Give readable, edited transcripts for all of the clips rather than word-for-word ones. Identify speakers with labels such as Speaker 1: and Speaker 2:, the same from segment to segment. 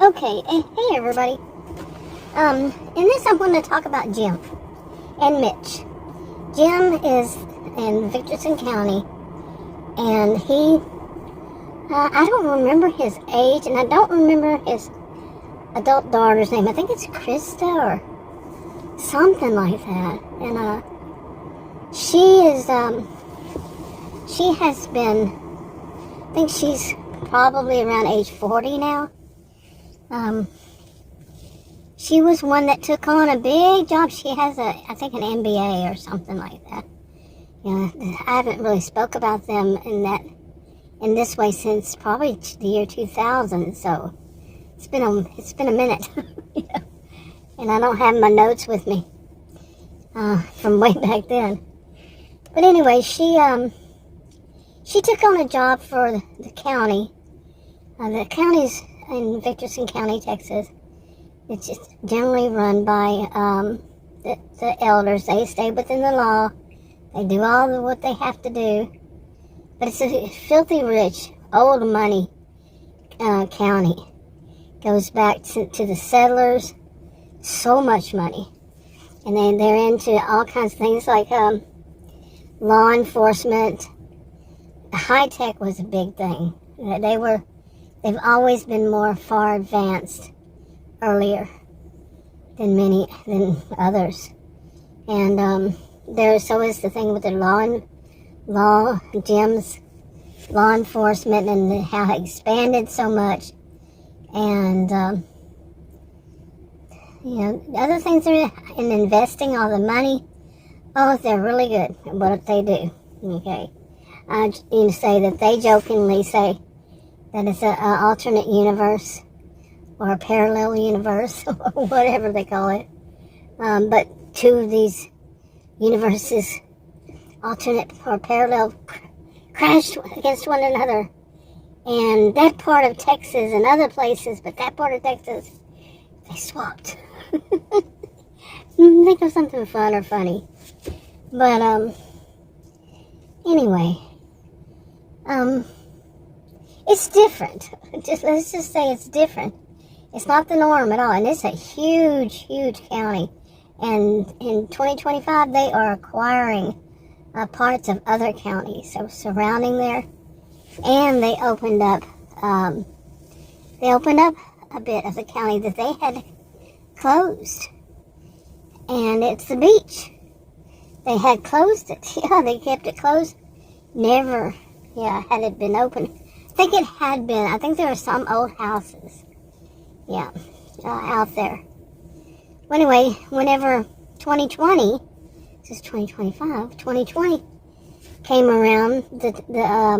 Speaker 1: Okay, hey everybody. In this I'm going to talk about Jim and Mitch. Jim is in Victorson County, and I don't remember his age, and I don't remember his adult daughter's name. I think it's Krista or something like that. And she has been, I think she's probably around age 40 now. She was one that took on a big job. She has I think an MBA or something like that. You know, I haven't really spoke about them in this way since probably the year 2000. So it's been a minute, you know? And I don't have my notes with me from way back then. But anyway, she took on a job for the county. The county's in Victorson County, Texas. It's just generally run by the elders. They stay within the law. They do all of what they have to do. But it's a filthy rich, old money county. Goes back to the settlers. So much money. And they're into all kinds of things like law enforcement. High tech was a big thing. They've always been more far advanced earlier than others. And so is the thing with the Jim's law enforcement and how it expanded so much. And you know, the other things are in investing all the money. Oh, they're really good at what they do. Okay. You say that they jokingly say that it's an alternate universe or a parallel universe or whatever they call it. But two of these universes, alternate or parallel, crashed against one another. And that part of Texas and other places, but that part of Texas, they swapped. Think of something fun or funny. But anyway, it's different. Let's just say it's different. It's not the norm at all, and it's a huge, huge county. And in 2025, they are acquiring parts of other counties, so surrounding there. And they opened up a bit of the county that they had closed, and it's the beach. They had closed it. Yeah, they kept it closed. Never, had it been open. I think it had been. I think there were some old houses. Yeah, out there. Well, anyway, whenever 2020, this is 2025, 2020 came around,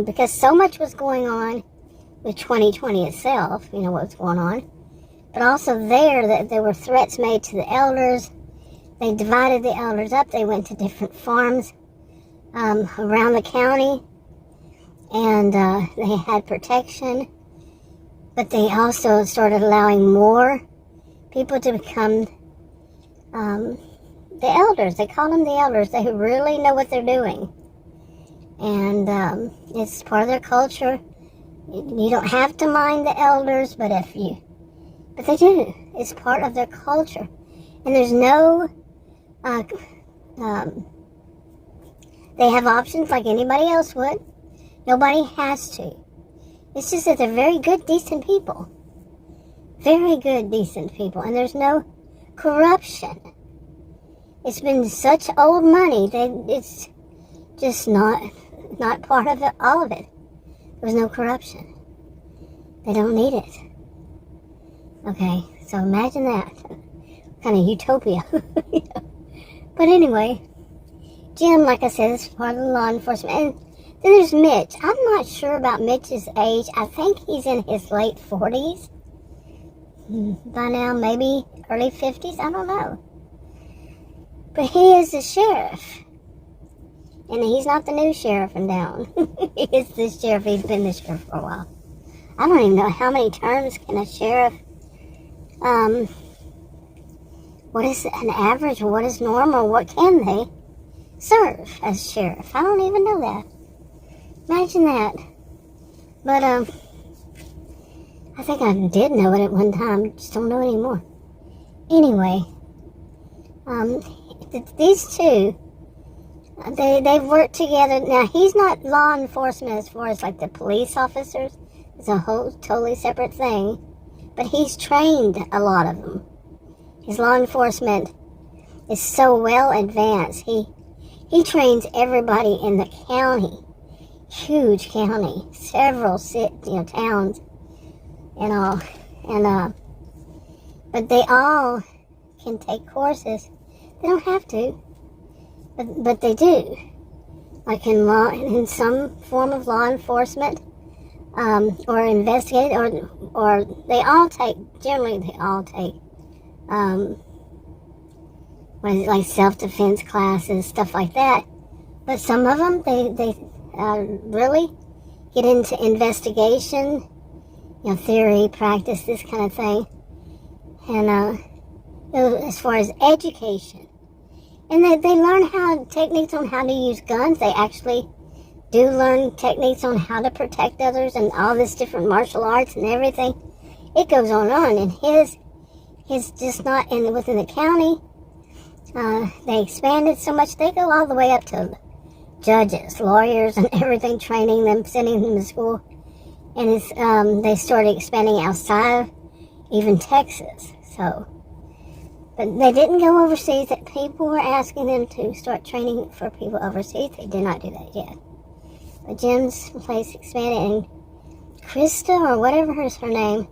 Speaker 1: because so much was going on with 2020 itself, you know what was going on, but also there were threats made to the elders. They divided the elders up. They went to different farms around the county, and they had protection. But they also started allowing more people to become the elders. They call them the elders. They really know what they're doing. And it's part of their culture. You don't have to mind the elders, but they do. It's part of their culture. And there's no, they have options like anybody else would. Nobody has to. It's just that they're very good, decent people. Very good, decent people. And there's no corruption. It's been such old money that it's just not part of it, all of it. There's no corruption. They don't need it. Okay, so imagine that. Kind of utopia. But anyway, Jim, like I said, is part of the law enforcement. And then there's Mitch. I'm not sure about Mitch's age. I think he's in his late 40s. By now, maybe early 50s. I don't know. But he is the sheriff. And he's not the new sheriff in town. He is the sheriff. He's been the sheriff for a while. I don't even know how many terms can a sheriff, what is an average, what is normal, what can they serve as sheriff? I don't even know that. Imagine that. But I think I did know it at one time, just don't know it anymore. Anyway, these two, they've worked together. Now, he's not law enforcement as far as like the police officers. It's a whole totally separate thing. But he's trained a lot of them. His law enforcement is so well advanced. He trains everybody in the county, huge county, several towns and all. And but they all can take courses. They don't have to, but they do. Like in some form of law enforcement, or investigate, or they all take. Generally, they all take. Like self-defense classes, stuff like that. But some of them, they really get into investigation, theory, practice, this kind of thing. And as far as education, and they learn techniques on how to use guns. They actually do learn techniques on how to protect others and all this different martial arts and everything. It goes on. And his just not within the county. They expanded so much, they go all the way up to judges, lawyers, and everything, training them, sending them to school. And they started expanding outside of even Texas. So, but they didn't go overseas. That people were asking them to start training for people overseas. They did not do that yet. But Jim's place expanded, and Krista, or whatever is her name,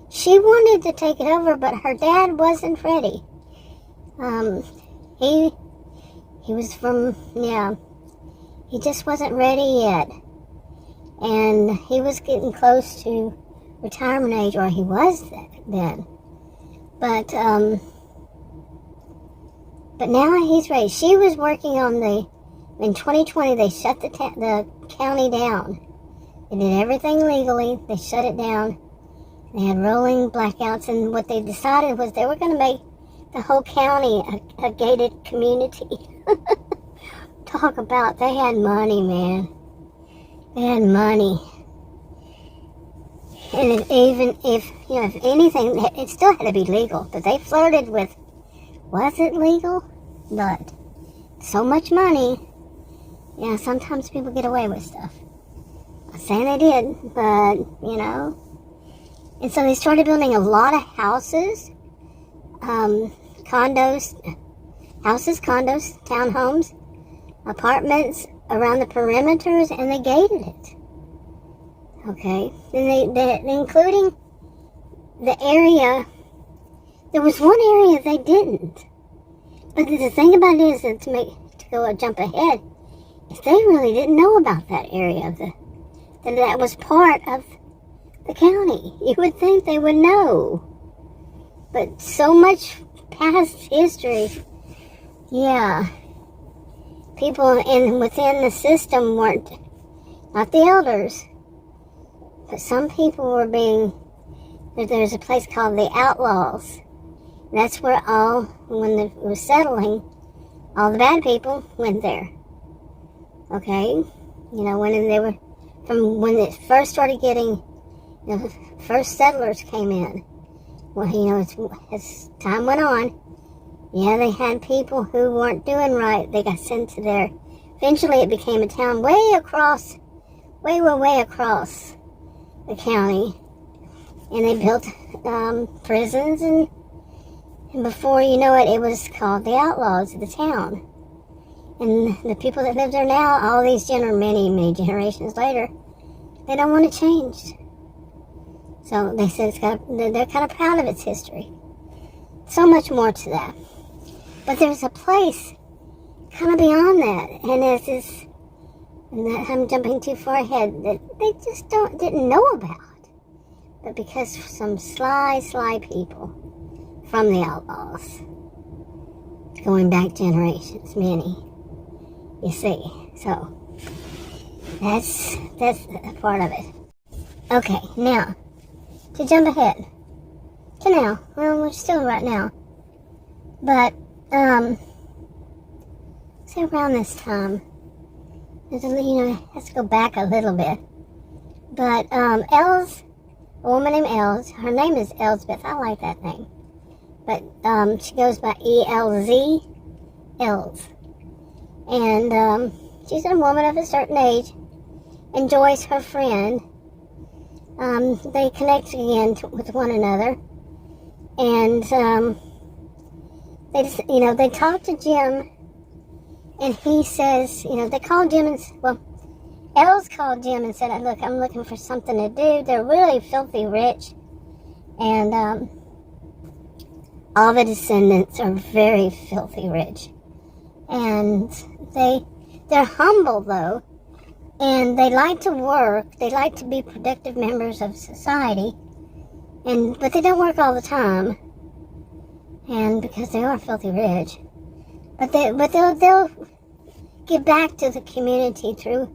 Speaker 1: she wanted to take it over, but her dad wasn't ready. He was from, he just wasn't ready yet. And he was getting close to retirement age, or he was then. But now he's ready. She was working on in 2020, they shut the county down. They did everything legally. They shut it down. They had rolling blackouts, and what they decided was they were going to make the whole county a gated community. Talk about, they had money, man. They had money. And even if anything, it still had to be legal. But they flirted with, was it legal? But so much money. Sometimes people get away with stuff. I'm saying they did, but, And so they started building a lot of houses, condos, townhomes, apartments around the perimeters, and they gated it. Okay, and they including the area. There was one area they didn't. But the thing about it is that to go a jump ahead, if they really didn't know about that area that was part of the county, you would think they would know. But so much past history, people within the system weren't, not the elders, but some people were there's a place called the Outlaws. That's where when it was settling, all the bad people went there. Okay? When it first started getting, the first settlers came in. Well, as time went on, they had people who weren't doing right. They got sent to there. Eventually it became a town way across the county. And they built prisons, and before you know it, it was called the Outlaws of the town. And the people that live there now, all these many generations later, they don't want to change. So they said they're kind of proud of its history. So much more to that. But there's a place kind of beyond that, and there's this, and I'm jumping too far ahead, that they just didn't know about. But because some sly people from the Outlaws, going back generations, many, you see. So that's a part of it. Okay, now to jump ahead to now. Well, we're still right now, but say around this time. Let's go back a little bit. But Els a woman named Els. Her name is Elsbeth. I like that name. But she goes by E-L-Z, Els. And she's a woman of a certain age. And Joyce, her friend, they connect again with one another. And they talk to Jim. And he says, they called Jim and, Els called Jim and said, look, I'm looking for something to do. They're really filthy rich. And all the descendants are very filthy rich. And they're humble, though. And they like to work. They like to be productive members of society. But they don't work all the time. And because they are filthy rich. But they'll give back to the community through,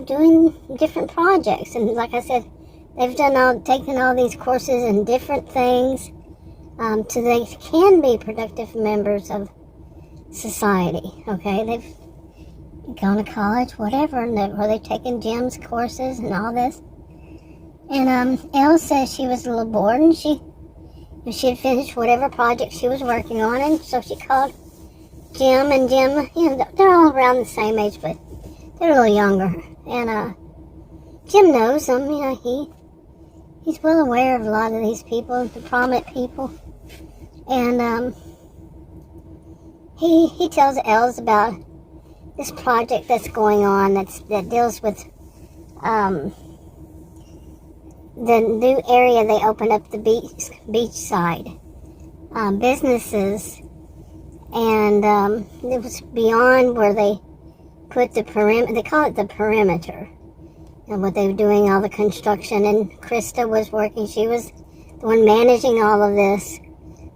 Speaker 1: doing different projects. And like I said, they've taken all these courses in different things, so they can be productive members of society. Okay, they've gone to college, whatever, or they've taken Jim's courses and all this. And Elle says she was a little bored, and she had finished whatever project she was working on, and so she called Jim, and Jim, they're all around the same age, but they're a little younger. And Jim knows them, he's well aware of a lot of these people, the prominent people. And he tells Els about this project that's going on that deals with the new area they opened up, the Beachside businesses. And it was beyond where they put the perimeter. They call it the perimeter. And what they were doing, all the construction. And Krista was working. She was the one managing all of this,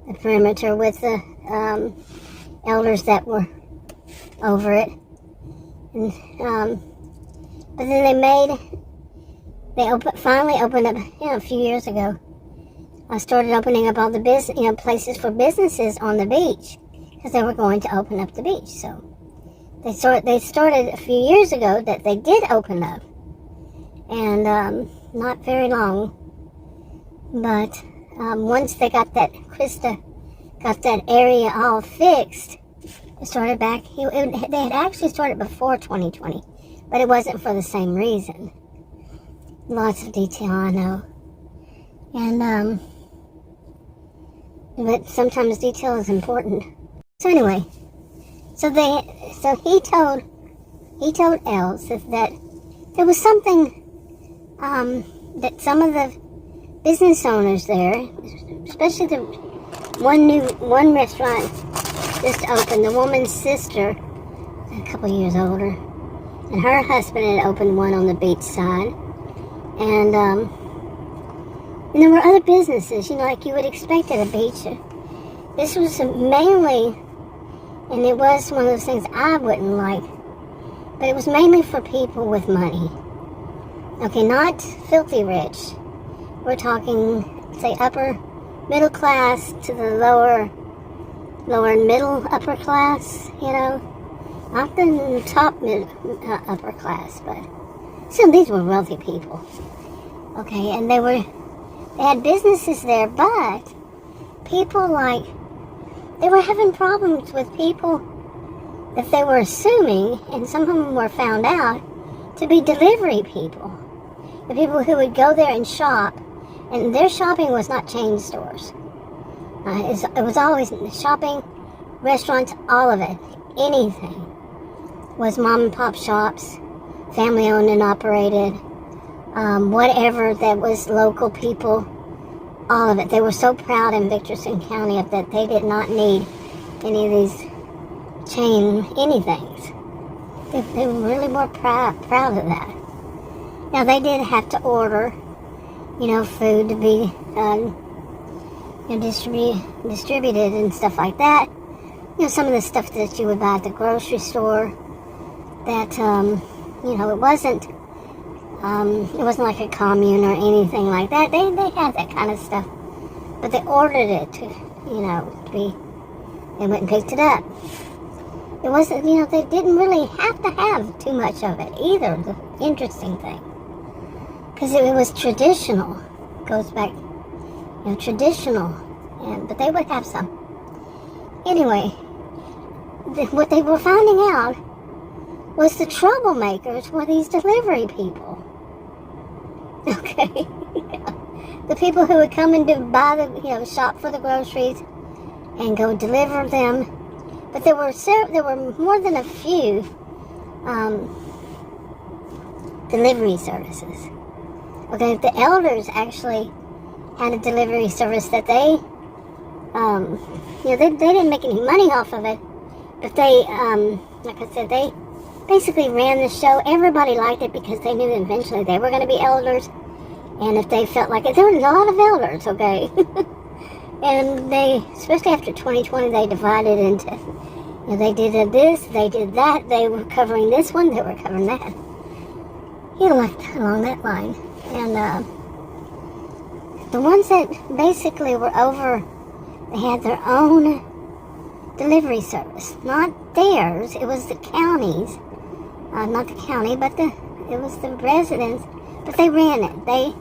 Speaker 1: the perimeter, with the elders that were over it. And but then finally opened up, a few years ago. I started opening up all the places for businesses on the beach, because they were going to open up the beach. So they started a few years ago that they did open up, and not very long. But once they got Krista got that area all fixed, it started back. They had actually started before 2020, but it wasn't for the same reason. Lots of detail, I know, and but sometimes detail is important. So anyway, so he told Els that there was something that some of the business owners there, especially the one restaurant just opened, the woman's sister, a couple years older, and her husband had opened one on the beach side, and there were other businesses, like you would expect at a beach. This was mainly. And it was one of those things I wouldn't like. But it was mainly for people with money. Okay, not filthy rich. We're talking, say, upper middle class to the lower middle upper class, Not the top upper class, but still these were wealthy people. Okay, and they had businesses there, but people they were having problems with people that they were assuming, and some of them were found out, to be delivery people. The people who would go there and shop, and their shopping was not chain stores. It was always shopping, restaurants, all of it. Anything was mom and pop shops, family owned and operated, whatever that was local people. All of it. They were so proud in Victorson County of that they did not need any of these chain anythings. They were really more proud of that. Now they did have to order, food to be distributed and stuff like that. Some of the stuff that you would buy at the grocery store. That it wasn't like a commune or anything like that. They had that kind of stuff, but they ordered it to be. They went and picked it up. It wasn't, they didn't really have to have too much of it either. The interesting thing, because it was traditional. goes back, traditional, but they would have some. Anyway, what they were finding out was the troublemakers were these delivery people. Okay, the people who would come and buy the, shop for the groceries and go deliver them. But there were more than a few delivery services. Okay, the elders actually had a delivery service that they didn't make any money off of it, but they, like I said, they basically ran the show. Everybody liked it because they knew eventually they were going to be elders, and if they felt like it, there were a lot of elders, okay? And they, especially after 2020, they divided into, they did this, they did that, they were covering this one, they were covering that. Like along that line. And the ones that basically were over, they had their own delivery service. Not theirs, it was the county's. Not the county, but it was the residents. But they ran it. They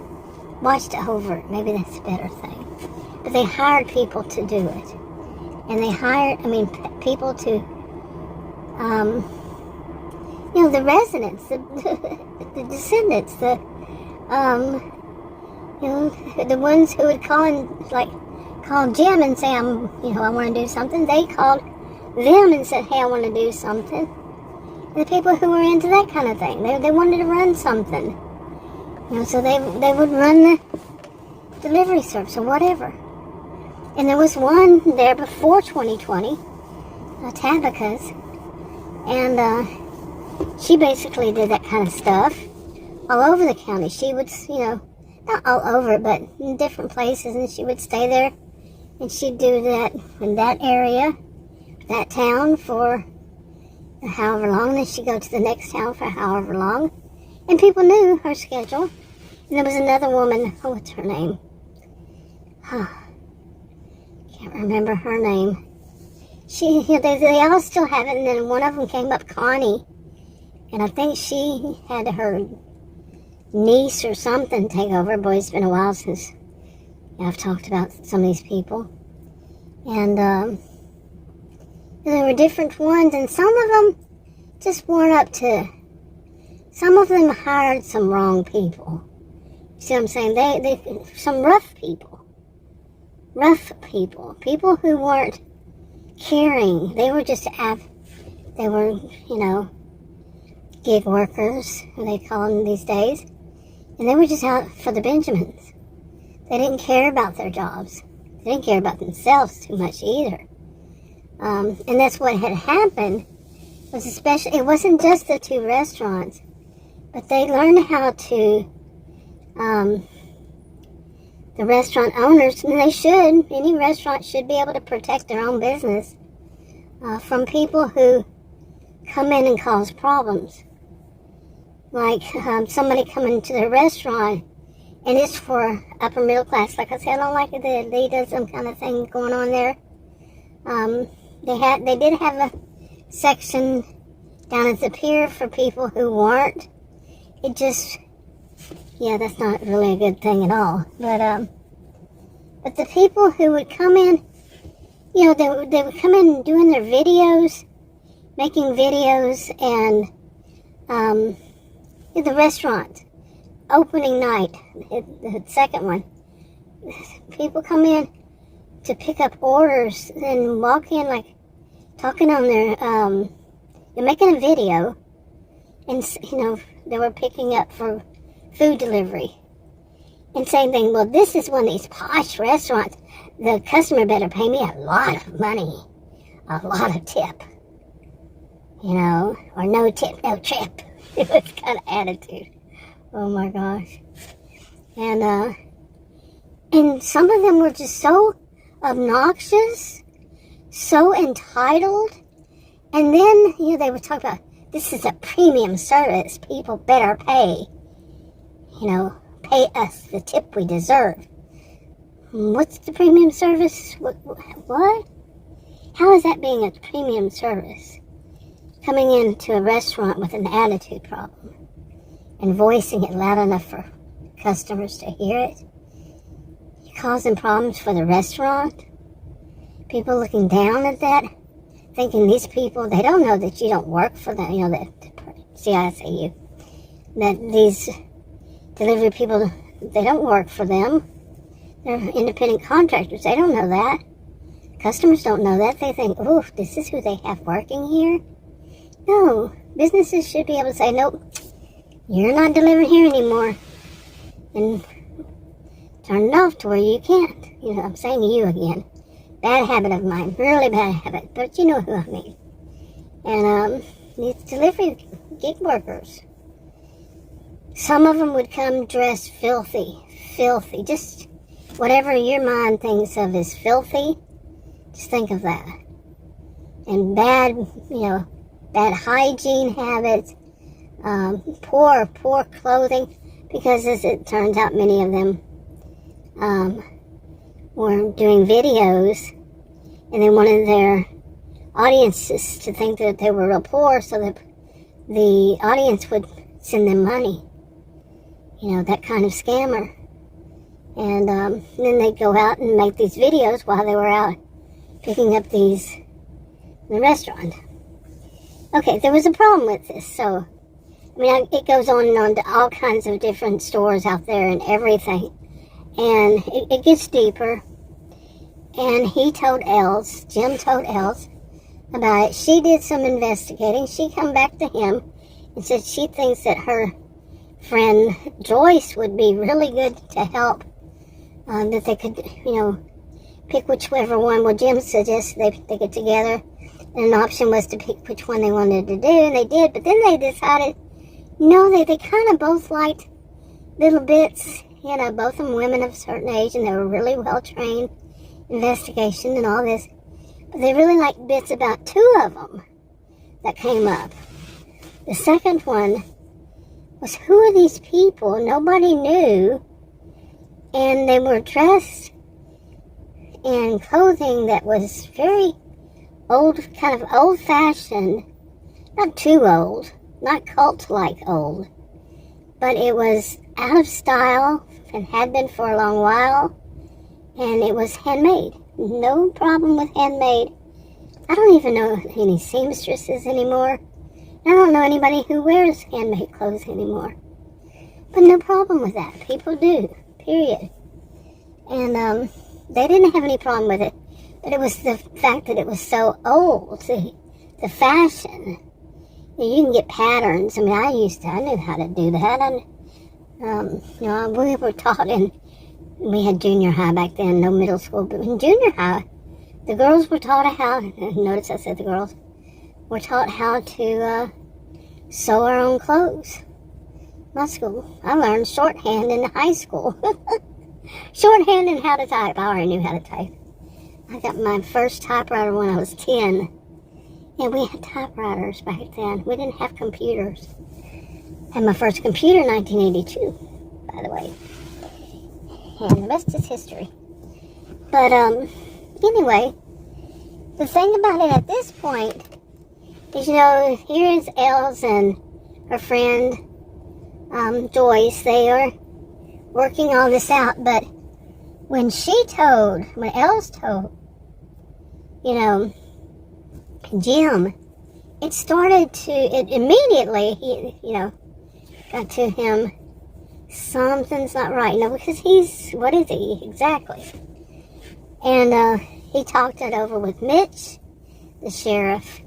Speaker 1: watched over it. Maybe that's a better thing. But they hired people to do it. And they hired, people to, the residents, the descendants, the ones who would call Jim and say, I want to do something. They called them and said, hey, I want to do something. And the people who were into that kind of thing, they wanted to run something. So they would run the delivery service or whatever. And there was one there before 2020, Tabitha's, and she basically did that kind of stuff all over the county. She would, not all over, but in different places, and she would stay there, and she'd do that in that area, that town for however long, then she'd go to the next town for however long, and people knew her schedule. And there was another woman, what's her name? Can't remember her name. She, they all still have it, and then one of them came up, Connie, and I think she had her niece or something take over. Boy, it's been a while since I've talked about some of these people. And there were different ones, and some of them just weren't up to, some of them hired some wrong people. See what I'm saying? They some rough people. People who weren't caring. They were just, they were, gig workers, they call them these days. And they were just out for the Benjamins. They didn't care about their jobs. They didn't care about themselves too much either. And that's what had happened, was especially, it wasn't just the two restaurants, but they learned how to, the restaurant owners, and they should, any restaurant should be able to protect their own business from people who come in and cause problems. Like somebody coming to the restaurant, and it's for upper middle class. Like I said, I don't like the elitism kind of thing going on there. They did have a section down at the pier for people who weren't. It just, that's not really a good thing at all. But the people who would come in, they would come in doing their videos, making videos, and the restaurant, opening night, the second one, people come in to pick up orders and walk in like talking on their, they're making a video, and they were picking up for food delivery and saying things, well, this is one of these posh restaurants, the customer better pay me a lot of money, a lot of tip, or no tip, no trip. It was kind of attitude. Oh my gosh. And some of them were just so obnoxious, so entitled, and then, they would talk about, this is a premium service, people better pay, pay us the tip we deserve. What's the premium service? What? How is that being a premium service? Coming into a restaurant with an attitude problem and voicing it loud enough for customers to hear it. causing problems for the restaurant. People looking down at that, thinking these people, they don't know that you don't work for them, you know, that these delivery people, they don't work for them. They're independent contractors. They don't know that. Customers don't know that. They think, oh, this is who they have working here. No, businesses should be able to say, nope, you're not delivering here anymore. And turn it off to where you can't. You know, I'm saying to you again. Bad habit of mine. Really bad habit. But you know who I mean. And these delivery gig workers. Some of them would come dressed filthy. Just whatever your mind thinks of as filthy, just think of that. And bad hygiene habits, poor clothing, because as it turns out, many of them were doing videos, and they wanted their audiences to think that they were real poor, so that the audience would send them money. You know, that kind of scammer. And then they'd go out and make these videos while they were out picking up these in the restaurant. Okay, there was a problem with this. So, I mean, it goes on and on to all kinds of different stores out there and everything. And it gets deeper. And Jim told Els about it. She did some investigating. She come back to him and said she thinks that her friend Joyce would be really good to help. That they could, pick whichever one. Well, Jim suggested they get together, and an option was to pick which one they wanted to do, and they did. But then they decided, they kind of both liked little bits. Both of them women of a certain age, and they were really well trained, investigation and all this. But they really liked bits about two of them that came up. The second one was, who are these people? Nobody knew. And they were dressed in clothing that was very old, kind of old-fashioned. Not too old, not cult-like old. But it was out of style and had been for a long while. And it was handmade. No problem with handmade. I don't even know any seamstresses anymore. I don't know anybody who wears handmade clothes anymore. But no problem with that. People do. Period. And they didn't have any problem with it, but it was the fact that it was so old, the fashion. You can get patterns. I mean, I knew how to do that. We were taught we had junior high back then, no middle school, but in junior high, the girls were taught how, notice I said the girls, were taught how to sew our own clothes. My school, I learned shorthand in high school. Shorthand and how to type. I already knew how to type. I got my first typewriter when I was 10. And we had typewriters back then. We didn't have computers. I had my first computer in 1982, by the way. And the rest is history. But, anyway, the thing about it at this point is, here is Els and her friend, Joyce. They are working all this out, but when Els told, Jim, it immediately, he got to him, something's not right, because what is he exactly? And he talked it over with Mitch, the sheriff.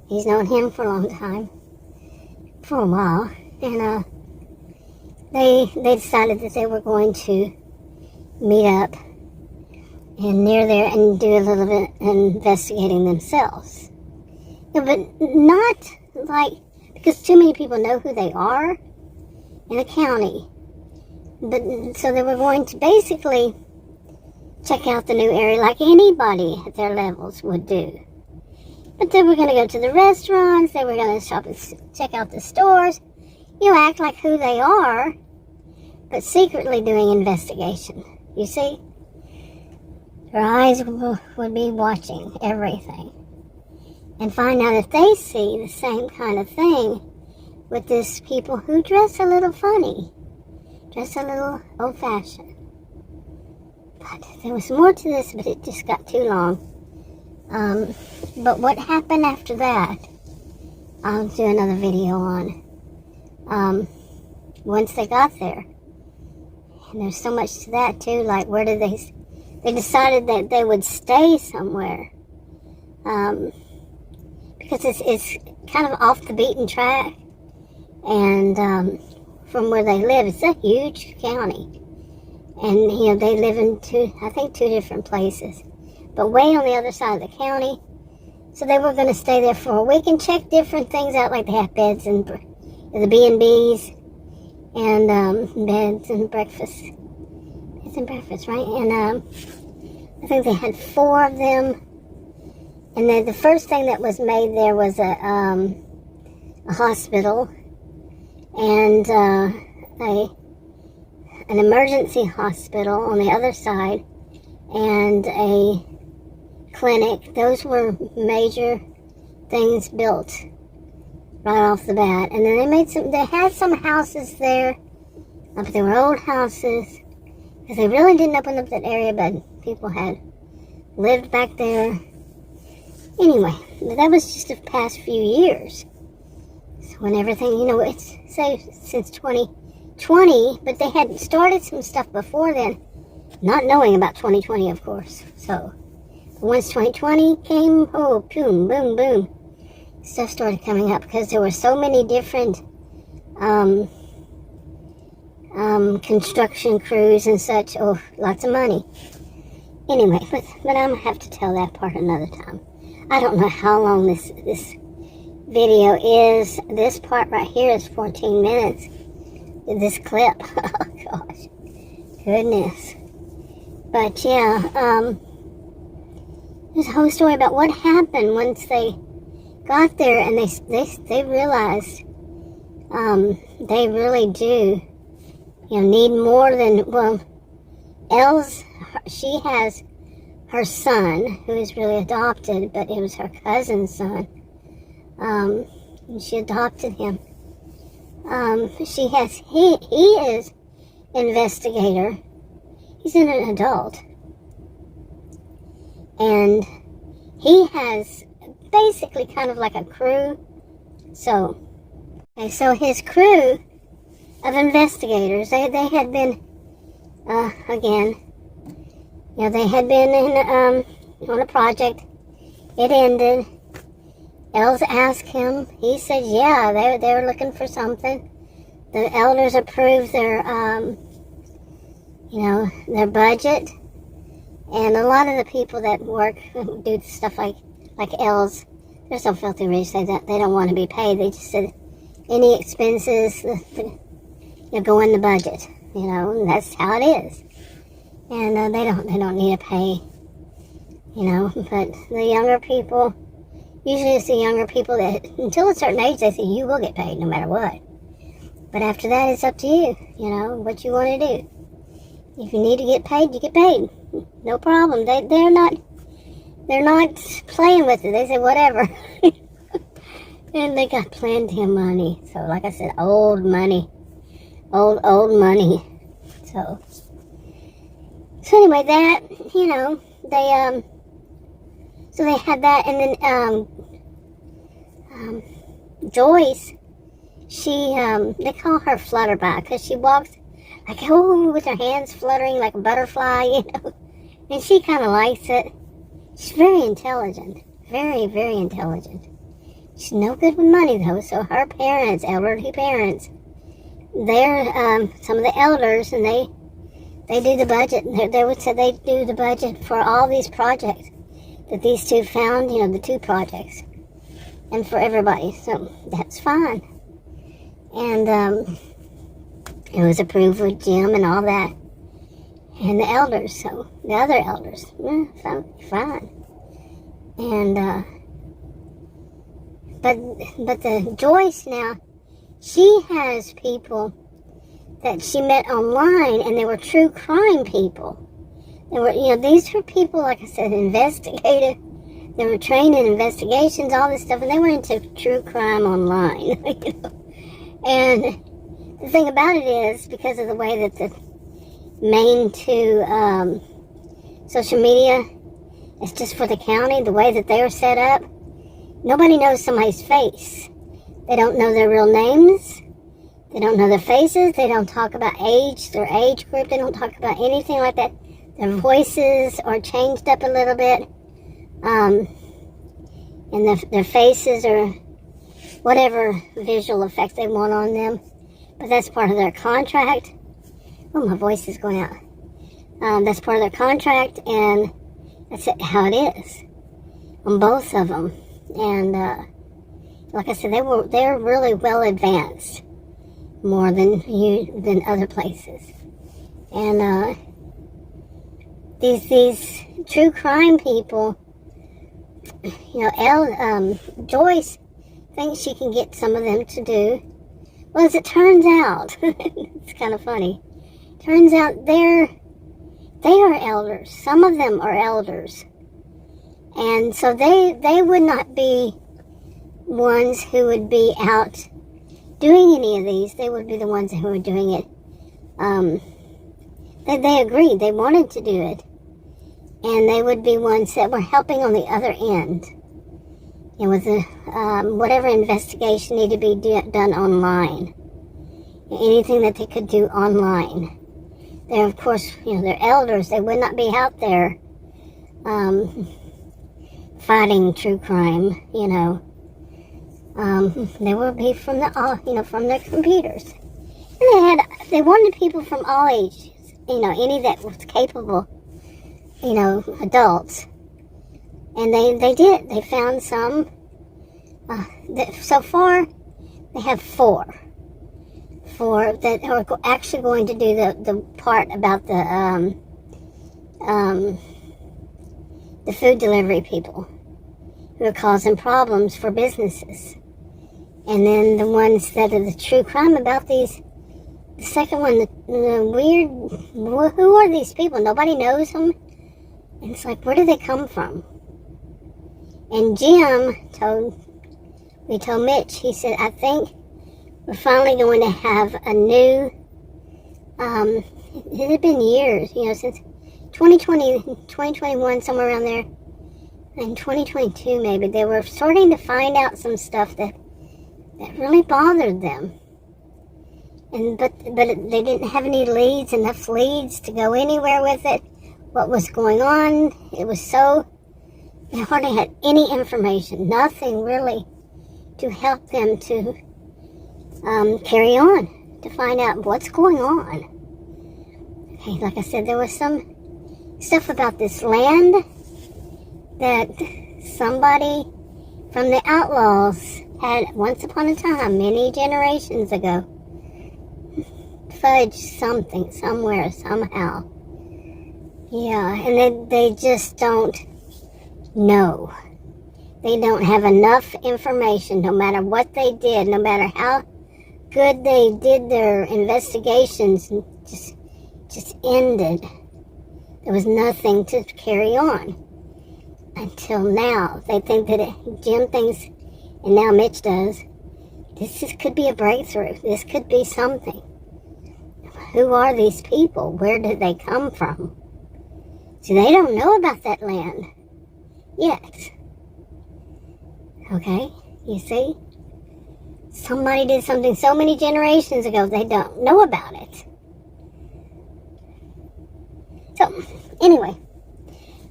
Speaker 1: He's known him for a long time, for a while, and they decided that they were going to meet up and near there and do a little bit of investigating themselves. But not because too many people know who they are in the county. But so they were going to basically check out the new area like anybody at their levels would do. But they were going to go to the restaurants, they were going to shop and check out the stores, act like who they are, but secretly doing investigation. You see? Their eyes would be watching everything. And find out if they see the same kind of thing with these people who dress a little funny. Dress a little old-fashioned. But there was more to this, but it just got too long. But what happened after that, I'll do another video on. Once they got there. And there's so much to that too, like where did they decided that they would stay somewhere. Because it's kind of off the beaten track. And from where they live, it's a huge county. And, they live in two different places. But way on the other side of the county. So they were going to stay there for a week and check different things out, like they have beds and the B&Bs and beds and breakfast. Beds and breakfast, right? And I think they had 4 of them. And then the first thing that was made there was a hospital and an emergency hospital on the other side and a clinic. Those were major things built right off the bat. And then they had some houses there, but they were old houses because they really didn't open up that area, but people had lived back there. Anyway, but that was just the past few years. So when everything, it's since 2020, but they had started some stuff before then, not knowing about 2020, of course. So once 2020 came, oh, boom, boom, boom, stuff started coming up because there were so many different construction crews and such. Oh, lots of money. Anyway, but I'm gonna have to tell that part another time. I don't know how long this video is. This part right here is 14 minutes. This clip. Oh gosh, goodness. But yeah, there's a whole story about what happened once they got there, and they realized they really do, need more than, well, she has her son, who is really adopted, but it was her cousin's son, and she adopted him. He is investigator. He's an adult. And he has basically kind of like a crew. So his crew of investigators, they had been, again, they had been in, on a project. It ended. Els asked him. He said, yeah, they were looking for something. The elders approved their, their budget. And a lot of the people that work, do stuff like Els, they're so filthy rich they don't want to be paid. They just said any expenses go in the budget, and that's how it is. And they don't need to pay, but the younger people, usually it's the younger people that, until a certain age, they say you will get paid no matter what. But after that, it's up to you, what you want to do. If you need to get paid, you get paid. No problem. They're not playing with it. They say whatever. And they got plenty of money. So like I said, old money. Old money. So anyway, that, they, so they had that, and then, Joyce, she, they call her Flutterby, because she walks, like, with her hands fluttering like a butterfly, and she kind of likes it. She's very intelligent, very, very intelligent. She's no good with money, though, so her parents, elderly parents, they're, some of the elders, and they do the budget. They would say they do the budget for all these projects that these two found, the 2 projects, and for everybody, so that's fine. And it was approved with Jim and all that, and the elders, so the other elders, fine. And but the Joyce now, she has people that she met online, and they were true crime people. They were, these were people, like I said, investigative. They were trained in investigations, all this stuff, and they were into true crime online. And the thing about it is, because of the way that the main 2 social media is just for the county, the way that they're set up. Nobody knows somebody's face. They don't know their real names. They don't know their faces. They don't talk about age, their age group. They don't talk about anything like that. Their voices are changed up a little bit. And their faces are whatever visual effects they want on them. But that's part of their contract. Oh, my voice is going out. That's part of their contract, and that's how it is on both of them. And like I said, they're really well advanced, more than other places. And these true crime people, Joyce thinks she can get some of them to do. Well, as it turns out, it's kind of funny. Turns out they are elders. Some of them are elders. And so they would not be ones who would be out doing any of these. They would be the ones who were doing it. They agreed. They wanted to do it. And they would be ones that were helping on the other end. It was whatever investigation needed to be done online. Anything that they could do online. They're, of course, they're elders. They would not be out there fighting true crime, They would be from from their computers. And they wanted people from all ages, any that was capable, adults. And they did. They found some. So far, they have four that are actually going to do the part about the food delivery people who are causing problems for businesses. And then the ones that are the true crime about these. The second one, the weird. Who are these people? Nobody knows them. And it's like, where do they come from? And Jim told Mitch, he said, I think we're finally going to have a new, it had been years, since 2020, 2021, somewhere around there, and 2022 maybe, they were starting to find out some stuff that really bothered them. But they didn't have enough leads to go anywhere with it. What was going on, it was so, they hardly had any information, nothing really to help them to carry on, to find out what's going on. Okay, like I said, there was some stuff about this land that somebody from the outlaws had once upon a time, many generations ago, fudged something, somewhere, somehow. Yeah, and they just don't know. They don't have enough information, no matter what they did, no matter how good they did their investigations, just ended. There was nothing to carry on until now. They think that Jim thinks, and now Mitch does, could be a breakthrough. This could be something. Who are these people? Where did they come from? See, they don't know about that land yet. Okay, you see? Somebody did something so many generations ago, they don't know about it. So, anyway,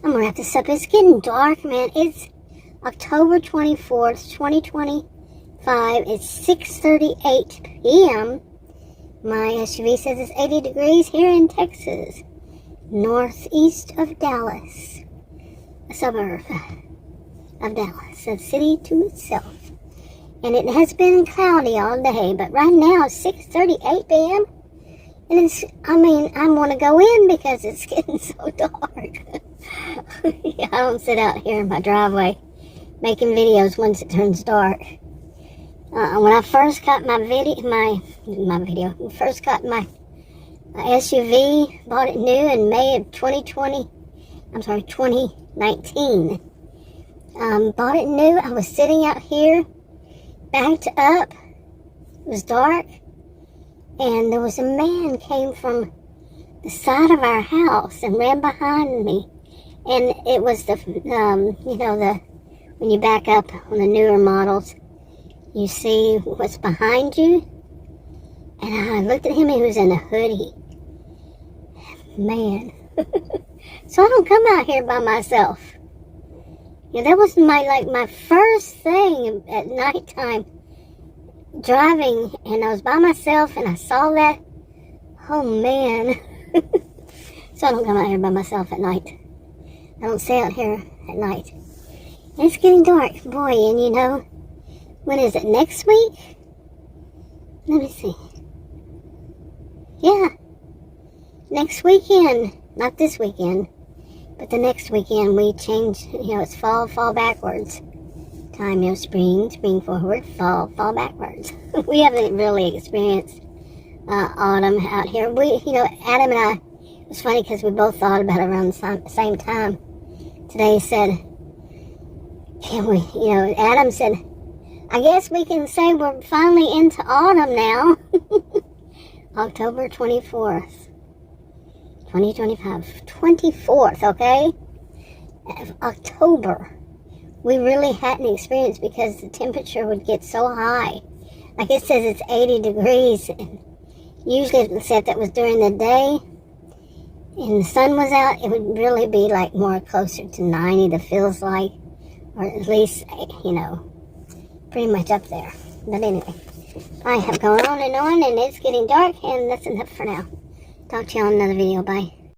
Speaker 1: I'm going to wrap this up. It's getting dark, man. It's October 24th, 2025. It's 6:38 p.m. My SUV says it's 80 degrees here in Texas, northeast of Dallas, a suburb of Dallas, a city to itself. And it has been cloudy all day, but right now it's 6:38 p.m. And I want to go in because it's getting so dark. I don't sit out here in my driveway making videos once it turns dark. When I first got my SUV, bought it new in May of 2019. Bought it new. I was sitting out here, backed up. It was dark, and there was a man came from the side of our house and ran behind me And it was when you back up on the newer models, you see what's behind you. And I looked at him, and he was in a hoodie. Man. So I don't come out here by myself. That was my first thing at nighttime, driving, and I was by myself, and I saw that. Oh, man. So I don't come out here by myself at night. I don't stay out here at night. It's getting dark, boy, and when is it, next week? Let me see. Yeah, next weekend, not this weekend, but the next weekend we change, it's fall backwards. Time, spring forward, fall backwards. We haven't really experienced autumn out here. Adam and I, it was funny because we both thought about it around the same time. Today said, can we, Adam said, I guess we can say we're finally into autumn now. October 24th, 2025. 24th, okay? Of October. We really hadn't experienced because the temperature would get so high. Like it says it's 80 degrees. And usually if that was during the day and the sun was out, it would really be more closer to 90, that feels like. Or at least, pretty much up there. But anyway, I have gone on, and it's getting dark, and that's enough for now. Talk to you on another video. Bye.